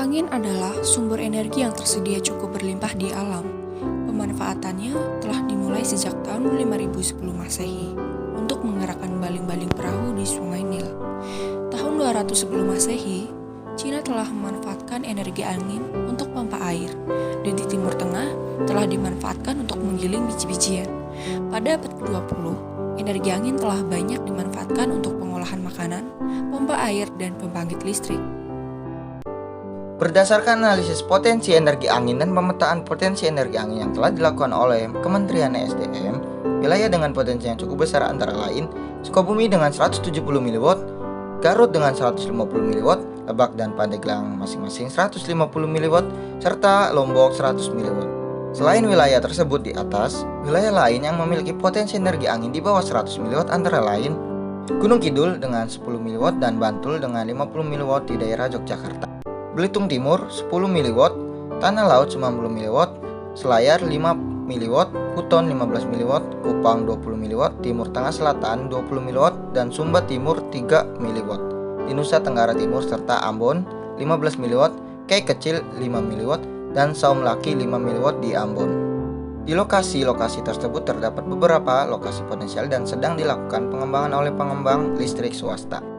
Angin adalah sumber energi yang tersedia cukup berlimpah di alam. Pemanfaatannya telah dimulai sejak tahun 5000 sebelum Masehi untuk menggerakkan baling-baling perahu di Sungai Nil. Tahun 200 sebelum Masehi, Cina telah memanfaatkan energi angin untuk pompa air, dan di Timur Tengah telah dimanfaatkan untuk menggiling biji-bijian. Pada abad ke-20, energi angin telah banyak dimanfaatkan untuk pengolahan makanan, pompa air, dan pembangkit listrik. Berdasarkan analisis potensi energi angin dan pemetaan potensi energi angin yang telah dilakukan oleh Kementerian SDM, wilayah dengan potensi yang cukup besar antara lain Sukabumi dengan 170 mW, Garut dengan 150 mW, Lebak dan Pandeglang masing-masing 150 mW, serta Lombok 100 mW. Selain wilayah tersebut di atas, wilayah lain yang memiliki potensi energi angin di bawah 100 mW antara lain Gunung Kidul dengan 10 mW dan Bantul dengan 50 mW di daerah Yogyakarta. Belitung Timur 10 mW, Tanah Laut 90 mW, Selayar 5 mW, Buton 15 mW, Kupang 20 mW, Timur Tengah Selatan 20 mW, dan Sumba Timur 3 mW. Di Nusa Tenggara Timur serta Ambon 15 mW, Kei Kecil 5 mW, dan Saum Laki 5 mW di Ambon. Di lokasi-lokasi tersebut terdapat beberapa lokasi potensial dan sedang dilakukan pengembangan oleh pengembang listrik swasta.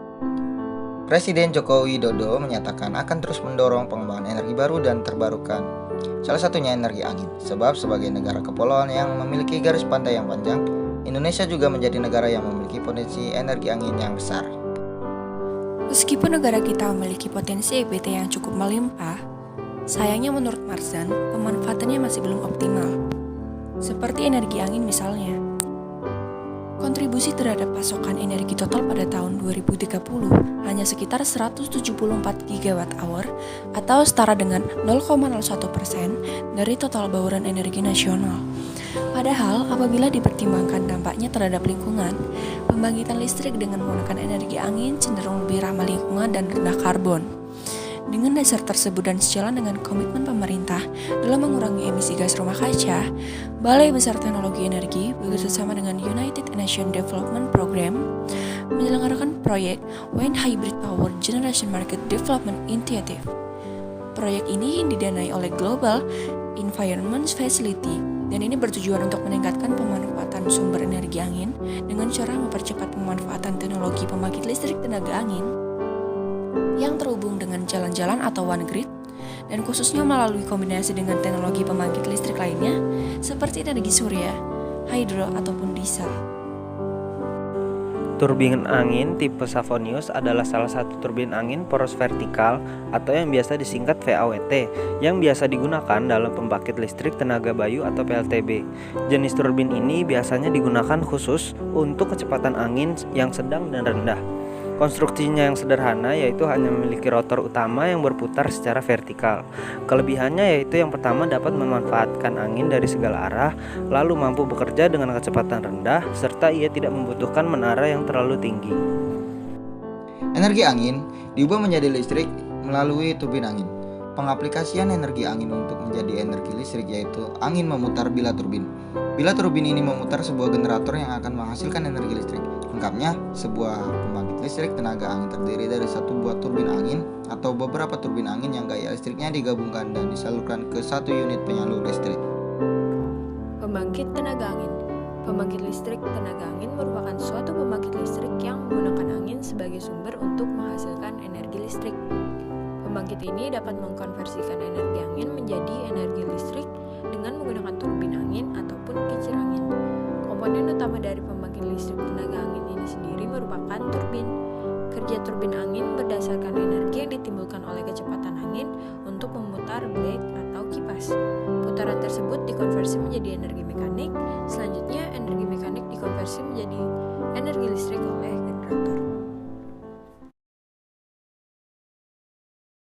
Presiden Joko Widodo menyatakan akan terus mendorong pengembangan energi baru dan terbarukan, salah satunya energi angin, sebab sebagai negara kepulauan yang memiliki garis pantai yang panjang, Indonesia juga menjadi negara yang memiliki potensi energi angin yang besar. Meskipun negara kita memiliki potensi EBT yang cukup melimpah, sayangnya menurut Marzan, pemanfaatannya masih belum optimal. Seperti energi angin misalnya. Kontribusi terhadap pasokan energi total pada tahun 2030 hanya sekitar 174 GWh atau setara dengan 0,01% dari total bauran energi nasional. Padahal apabila dipertimbangkan dampaknya terhadap lingkungan, pembangkitan listrik dengan menggunakan energi angin cenderung lebih ramah lingkungan dan rendah karbon. Dengan dasar tersebut dan sejalan dengan komitmen pemerintah dalam mengurangi emisi gas rumah kaca, Balai Besar Teknologi Energi bekerjasama dengan United Nations Development Program menyelenggarakan proyek Wind Hybrid Power Generation Market Development Initiative. Proyek ini didanai oleh Global Environment Facility dan ini bertujuan untuk meningkatkan pemanfaatan sumber energi angin dengan cara mempercepat pemanfaatan teknologi pembangkit listrik tenaga angin yang terhubung dengan jalan-jalan atau one grid, dan khususnya melalui kombinasi dengan teknologi pembangkit listrik lainnya seperti energi surya, hidro, ataupun diesel. Turbin angin tipe Savonius adalah salah satu turbin angin poros vertikal atau yang biasa disingkat VAWT yang biasa digunakan dalam pembangkit listrik tenaga bayu atau PLTB. Jenis turbin ini biasanya digunakan khusus untuk kecepatan angin yang sedang dan rendah. Konstruksinya yang sederhana yaitu hanya memiliki rotor utama yang berputar secara vertikal. Kelebihannya yaitu yang pertama dapat memanfaatkan angin dari segala arah, lalu mampu bekerja dengan kecepatan rendah, serta ia tidak membutuhkan menara yang terlalu tinggi. Energi angin diubah menjadi listrik melalui turbin angin. Pengaplikasian energi angin untuk menjadi energi listrik yaitu angin memutar bila turbin. Bila turbin ini memutar sebuah generator yang akan menghasilkan energi listrik. Lengkapnya, sebuah pembangkit listrik tenaga angin terdiri dari satu buah turbin angin atau beberapa turbin angin yang gaya listriknya digabungkan dan disalurkan ke satu unit penyalur listrik. Pembangkit tenaga angin. Pembangkit listrik tenaga angin merupakan suatu pembangkit listrik yang menggunakan angin sebagai sumber untuk menghasilkan energi listrik. Pembangkit ini dapat mengkonversikan energi angin menjadi energi listrik dengan menggunakan turbin angin ataupun kincir angin. Komponen utama dari pembangkit listrik tenaga angin ini sendiri merupakan turbin. Kerja turbin angin berdasarkan energi yang ditimbulkan oleh kecepatan angin untuk memutar blade atau kipas. Putaran tersebut dikonversi menjadi energi mekanik. Selanjutnya, energi mekanik dikonversi menjadi energi listrik oleh generator.